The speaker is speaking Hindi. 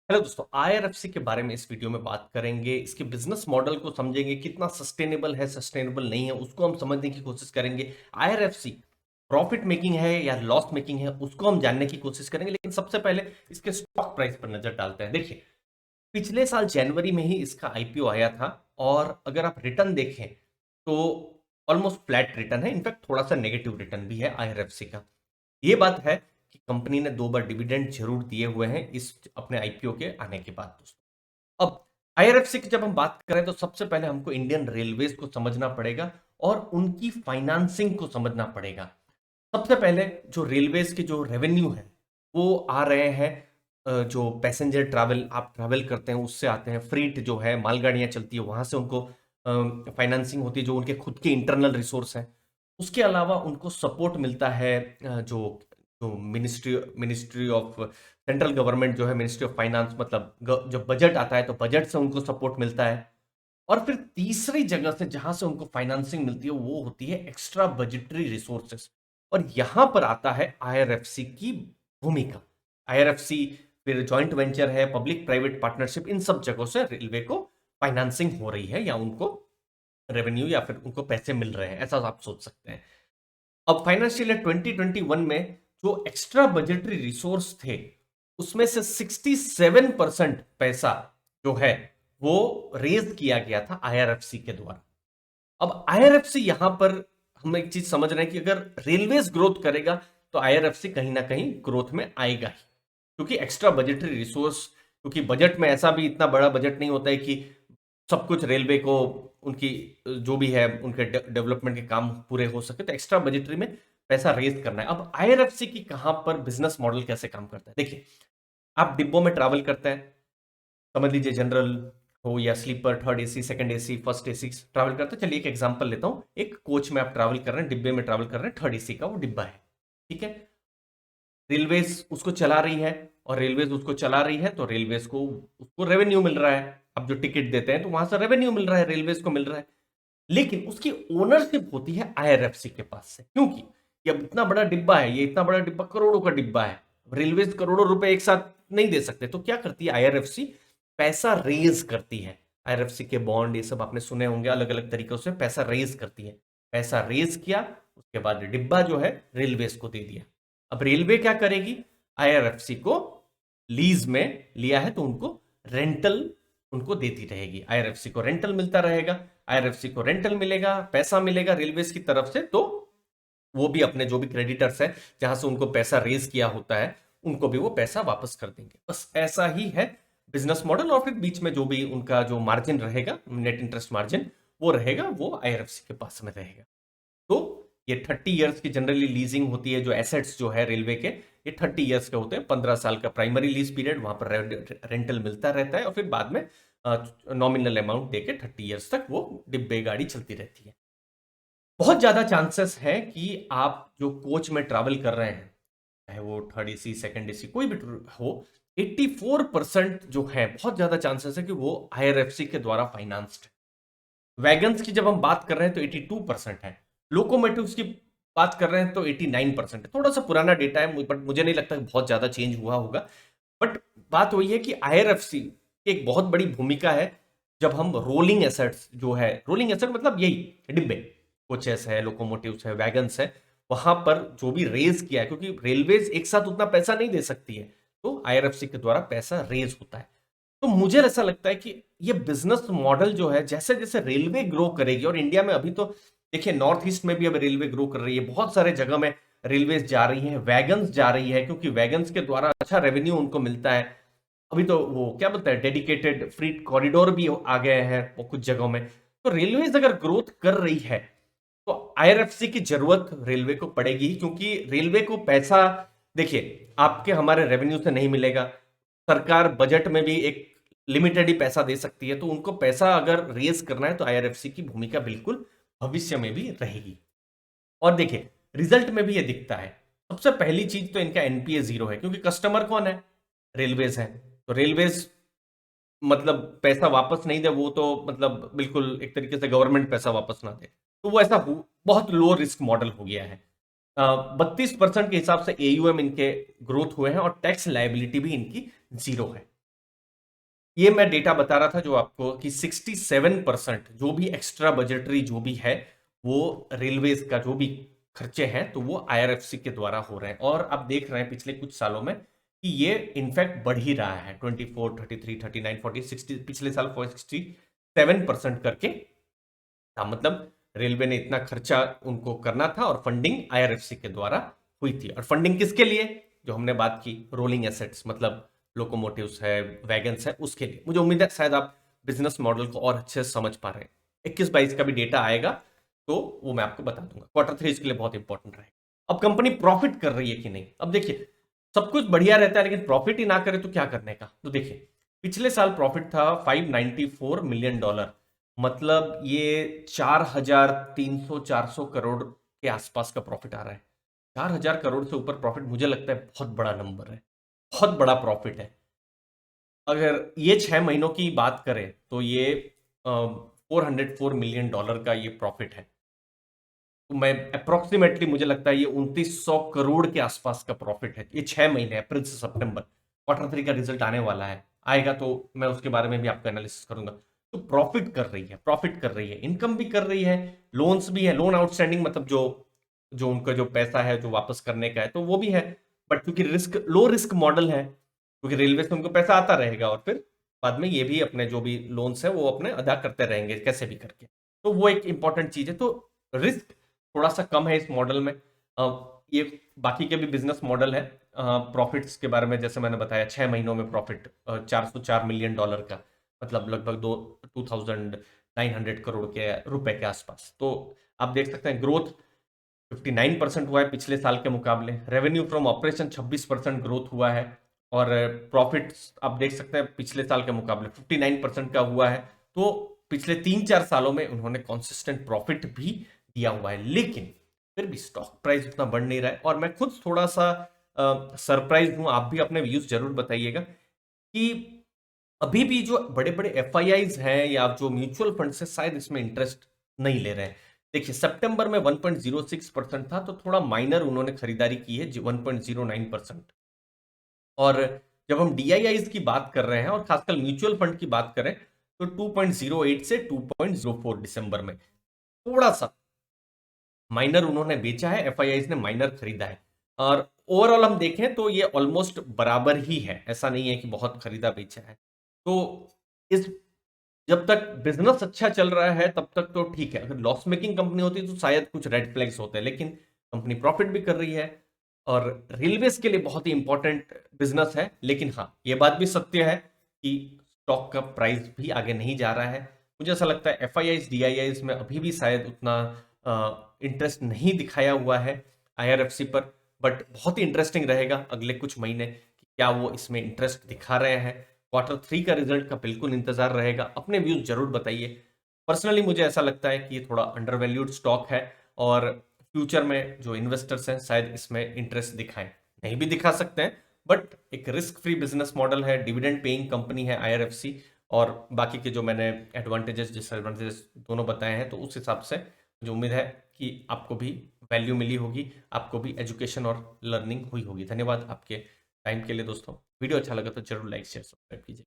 हेलो दोस्तों, आईआरएफसी के बारे में इस वीडियो में बात करेंगे। इसके बिजनेस मॉडल को समझेंगे, कितना सस्टेनेबल है, सस्टेनेबल नहीं है, उसको हम समझने की कोशिश करेंगे। आईआरएफसी प्रॉफिट मेकिंग है या लॉस मेकिंग है, उसको हम जानने की कोशिश करेंगे। लेकिन सबसे पहले इसके स्टॉक प्राइस पर नजर डालते हैं। देखिए, पिछले साल जनवरी में ही इसका आईपीओ आया था और अगर आप रिटर्न देखें तो ऑलमोस्ट फ्लैट रिटर्न है। इनफैक्ट थोड़ा सा नेगेटिव रिटर्न भी है आईआरएफसी का। ये बात है कि कंपनी ने 2 बार डिविडेंड जरूर दिए हुए हैं इस अपने आईपीओ के आने के बाद दोस्तों। अब आईआरएफसी की जब हम बात करें तो सबसे पहले हमको इंडियन रेलवेज को समझना पड़ेगा और उनकी फाइनेंसिंग को समझना पड़ेगा। सबसे पहले जो रेलवेज के जो रेवेन्यू है वो आ रहे हैं, जो पैसेंजर ट्रैवल आप ट्रैवल करते हैं उससे आते हैं। फ्रीट जो है, मालगाड़ियां चलती है, वहां से उनको फाइनेंसिंग होती है, जो उनके खुद के इंटरनल रिसोर्स है। उसके अलावा उनको सपोर्ट मिलता है, जो जो ministry ministry of central government जो है, मिनिस्ट्री ऑफ फाइनेंस, मतलब जब बजट आता है तो बजट से उनको सपोर्ट मिलता है। और फिर तीसरी जगह से जहां से उनको फाइनेंसिंग मिलती है वो होती है एक्स्ट्रा बजटरी रिसोर्सेस। और यहां पर आता है आईआरएफसी की भूमिका। आईआरएफसी फिर जॉइंट वेंचर है, पब्लिक प्राइवेट पार्टनरशिप, इन सब जगहों से रेलवे को फाइनेंसिंग हो रही है या उनको रेवेन्यू या फिर उनको पैसे मिल रहे हैं, ऐसा आप सोच सकते हैं। अब फाइनेंशियल ईयर 2021 में जो एक्स्ट्रा बजटरी रिसोर्स थे उसमें से 67% पैसा जो है वो रेज किया गया था आईआरएफसी के द्वारा। अब आईआरएफसी यहां पर हम एक चीज समझ रहे हैं कि अगर रेलवेज ग्रोथ करेगा तो आईआरएफसी कहीं ना कहीं ग्रोथ में आएगा ही, क्योंकि एक्स्ट्रा बजटरी रिसोर्स, क्योंकि बजट में ऐसा भी इतना बड़ा बजट नहीं होता है कि सब कुछ रेलवे को उनकी जो भी है उनके डेवलपमेंट के काम पूरे हो सके, तो एक्स्ट्रा बजटरी में पैसा रेज करना है। अब आईआरएफसी की कहां पर बिजनेस मॉडल कैसे काम करता है, देखिए। आप डिब्बों में ट्रैवल करते हैं, समझ लीजिए जनरल हो या sleeper, third AC, second AC, first AC travel करते हैं। चलिए एक एग्जांपल लेता हूं। एक कोच में आप ट्रैवल कर रहे हैं, डिब्बे में ट्रैवल कर रहे हैं, थर्ड एसी का वो डिब्बा है, ठीक है। रेलवेज उसको चला रही है और रेलवेज उसको चला रही है तो रेलवेज को उसको रेवेन्यू मिल रहा है। अब जो टिकट देते हैं तो वहां से रेवेन्यू मिल रहा है, रेलवेज को मिल रहा है। लेकिन उसकी ओनरशिप होती है आईआरएफसी के पास से, क्योंकि ये अब इतना बड़ा डिब्बा है, ये इतना बड़ा डिब्बा करोड़ों का डिब्बा है, रेलवेज करोड़ों रुपए एक साथ नहीं दे सकते। तो क्या करती है आईआरएफसी, पैसा रेज करती है। आईआरएफसी के बॉन्ड ये सब आपने सुने होंगे, अलग अलग तरीकों से पैसा रेज करती है। पैसा रेज किया, उसके बाद डिब्बा जो है रेलवेज को दे दिया। अब रेलवे क्या करेगी, आईआरएफसी को लीज में लिया है तो उनको रेंटल उनको देती रहेगी। आईआरएफसी को रेंटल मिलता रहेगा, आईआरएफसी को रेंटल मिलेगा, पैसा मिलेगा रेलवेज की तरफ से, तो वो भी अपने जो भी क्रेडिटर्स है जहां से उनको पैसा रेज किया होता है उनको भी वो पैसा वापस कर देंगे। बस ऐसा ही है बिजनेस मॉडल। और फिर बीच में जो भी उनका जो मार्जिन रहेगा, नेट इंटरेस्ट मार्जिन, वो रहेगा, वो आईआरएफसी के पास में रहेगा। तो ये 30 ईयर्स की जनरली लीजिंग होती है। जो एसेट्स जो है रेलवे के, ये 30 ईयर्स के होते हैं। 15 साल का प्राइमरी लीज पीरियड, वहां पर रेंटल मिलता रहता है और फिर बाद में नॉमिनल अमाउंट देके 30 ईयर्स तक वो डिब्बे गाड़ी चलती रहती है। बहुत ज्यादा चांसेस है कि आप जो कोच में ट्रैवल कर रहे हैं, चाहे वो थर्ड एसी, सेकंड एसी, कोई भी हो, 84% जो है, बहुत ज्यादा चांसेस है कि वो आईआरएफसी के द्वारा फाइनेंस्ड है। वैगन्स की जब हम बात कर रहे हैं तो 82% है। लोकोमोटिव्स की बात कर रहे हैं तो 89% है। थोड़ा सा पुराना डेटा है, बट मुझे नहीं लगता कि बहुत ज्यादा चेंज हुआ होगा। बट बात वही है कि आईआरएफसी की एक बहुत बड़ी भूमिका है जब हम रोलिंग एसेट्स जो है, रोलिंग एसेट मतलब यही डिब्बे, कोचेस है, लोकोमोटिव्स है, वैगन्स है, वहां पर जो भी रेज किया है, क्योंकि रेलवेज एक साथ उतना पैसा नहीं दे सकती है, तो आईआरएफसी के द्वारा पैसा रेज होता है। तो मुझे ऐसा लगता है कि ये बिजनेस मॉडल जो है, जैसे जैसे रेलवे ग्रो करेगी, और इंडिया में अभी तो देखिए नॉर्थ ईस्ट में भी अब रेलवे ग्रो कर रही है, बहुत सारे जगह में रेलवेज जा रही है, वैगन्स जा रही है, क्योंकि वैगन्स के द्वारा अच्छा रेवेन्यू उनको मिलता है। अभी तो वो क्या बोलते हैं, डेडिकेटेड फ्रीट कॉरिडोर भी आ गए हैं वो कुछ जगहों में। तो रेलवेज अगर ग्रोथ कर रही है तो आईआरएफसी की जरूरत रेलवे को पड़ेगी ही, क्योंकि रेलवे को पैसा, देखिए, आपके हमारे रेवेन्यू से नहीं मिलेगा। सरकार बजट में भी एक लिमिटेड ही पैसा दे सकती है, तो उनको पैसा अगर रेज करना है तो आईआरएफसी की भूमिका बिल्कुल भविष्य में भी रहेगी। और देखिए, रिजल्ट में भी ये दिखता है। सबसे पहली चीज तो इनका एनपीए 0 है, क्योंकि कस्टमर कौन है, रेलवेज है। तो रेलवेज मतलब पैसा वापस नहीं दे वो तो मतलब बिल्कुल एक तरीके से गवर्नमेंट पैसा वापस ना दे, तो वो ऐसा बहुत लो रिस्क मॉडल हो गया है। 32% के हिसाब से एयूएम इनके ग्रोथ हुए हैं और टैक्स लायबिलिटी भी इनकी 0 है। ये मैं डेटा बता रहा था जो आपको कि 67% जो भी एक्स्ट्रा बजटरी जो भी है वो रेलवेज का जो भी खर्चे हैं तो वो आईआरएफसी के द्वारा हो रहे हैं। और आप देख रहे हैं पिछले कुछ सालों में कि ये इनफैक्ट बढ़ ही रहा है, 24, 33, 39, 40, 60, पिछले साल 67% करके था। मतलब रेलवे ने इतना खर्चा उनको करना था और फंडिंग आईआरएफसी के द्वारा हुई थी। और फंडिंग किसके लिए? जो हमने बात की रोलिंग एसेट्स, मतलब लोकोमोटिव्स है, वैगन्स है, उसके लिए। मुझे उम्मीद है शायद आप बिजनेस मॉडल को और अच्छे से समझ पा रहे हैं। 21-22 का भी डेटा आएगा तो वो मैं आपको बता दूंगा। Q3 इसके लिए बहुत इंपॉर्टेंट रहेगा। अब कंपनी प्रॉफिट कर रही है कि नहीं, अब देखिए सब कुछ बढ़िया रहता है लेकिन प्रॉफिट ही ना करे तो क्या करने का। तो देखिए पिछले साल प्रॉफिट था $594 मिलियन, मतलब ये 4,300-400 करोड़ के आसपास का प्रॉफिट आ रहा है। 4,000 करोड़ से ऊपर प्रॉफिट मुझे लगता है बहुत बड़ा नंबर है, बहुत बड़ा प्रॉफिट है। अगर ये 6 महीनों की बात करें तो ये $404 मिलियन का ये प्रॉफिट है। तो मैं अप्रोक्सीमेटली मुझे लगता है ये 2,900 करोड़ के आसपास का प्रॉफिट है। ये 6 महीने, अप्रैल से सितंबर। Q3 का रिजल्ट आने वाला है, आएगा तो मैं उसके बारे में भी आपका एनालिसिस करूंगा। तो प्रॉफिट कर रही है, प्रॉफिट कर रही है, इनकम भी कर रही है, लोन्स भी है, लोन आउटस्टैंडिंग मतलब जो जो उनका जो पैसा है जो वापस करने का है तो वो भी है। बट क्योंकि रिस्क लो रिस्क मॉडल है, क्योंकि रेलवे से उनको पैसा आता रहेगा और फिर बाद में ये भी अपने जो भी लोन्स है वो अपने अदा करते रहेंगे कैसे भी करके। तो वो एक इंपॉर्टेंट चीज है। तो रिस्क थोड़ा सा कम है इस मॉडल में। ये बाकी के भी बिजनेस मॉडल है। प्रॉफिट्स के बारे में जैसे मैंने बताया, 6 महीनों में प्रॉफिट $404 मिलियन का, मतलब लगभग 2,900 करोड़ के रुपए के आसपास। तो आप देख सकते हैं ग्रोथ 59% हुआ है पिछले साल के मुकाबले। रेवेन्यू फ्रॉम ऑपरेशन 26% ग्रोथ हुआ है। और प्रॉफिट आप देख सकते हैं पिछले साल के मुकाबले 59% का हुआ है। तो पिछले 3-4 सालों में उन्होंने कॉन्सिस्टेंट प्रॉफिट भी दिया हुआ है, लेकिन फिर भी स्टॉक प्राइस उतना बढ़ नहीं रहा है। और मैं खुद थोड़ा सा सरप्राइज हूं, आप भी अपने व्यूज जरूर बताइएगा कि अभी भी जो बड़े बड़े एफआईआईज हैं या जो म्यूचुअल फंड है शायद इसमें इंटरेस्ट नहीं ले रहे हैं। देखिए सितंबर में 1.06% था तो थोड़ा माइनर उन्होंने खरीदारी की है, 1.09%। और जब हम डीआईआईज की बात कर रहे हैं और खासकर म्यूचुअल फंड की बात करें तो 2.08 से 2.04 दिसंबर में थोड़ा सा माइनर उन्होंने बेचा है, एफआईआईज ने माइनर खरीदा है। और ओवरऑल हम देखें तो ये ऑलमोस्ट बराबर ही है, ऐसा नहीं है कि बहुत खरीदा बेचा है। तो इस जब तक बिजनेस अच्छा चल रहा है तब तक तो ठीक है। अगर लॉस मेकिंग कंपनी होती तो शायद कुछ रेड फ्लैग्स होते हैं, लेकिन कंपनी प्रॉफिट भी कर रही है और रेलवेज के लिए बहुत ही इंपॉर्टेंट बिजनेस है। लेकिन हाँ ये बात भी सत्य है कि स्टॉक का प्राइस भी आगे नहीं जा रहा है। मुझे ऐसा लगता है एफआईआईज डीआईआईज में अभी भी शायद उतना इंटरेस्ट नहीं दिखाया हुआ है आईआरएफसी पर। बट बहुत ही इंटरेस्टिंग रहेगा अगले कुछ महीने कि क्या वो इसमें इंटरेस्ट दिखा रहे हैं। Q3 का रिजल्ट का बिल्कुल इंतजार रहेगा। अपने व्यूज जरूर बताइए। पर्सनली मुझे ऐसा लगता है कि ये थोड़ा अंडर वैल्यूड स्टॉक है और फ्यूचर में जो इन्वेस्टर्स हैं शायद इसमें इंटरेस्ट दिखाएं, नहीं भी दिखा सकते हैं। बट एक रिस्क फ्री बिजनेस मॉडल है, डिविडेंड पेइंग कंपनी है आईआरएफसी। और बाकी के जो मैंने एडवांटेजेस डिसएडवांटेजेस दोनों बताए हैं तो उस हिसाब से मुझे उम्मीद है कि आपको भी वैल्यू मिली होगी, आपको भी एजुकेशन और लर्निंग हुई होगी। धन्यवाद आपके टाइम के लिए दोस्तों। वीडियो अच्छा लगा तो जरूर लाइक शेयर सब्सक्राइब कीजिए।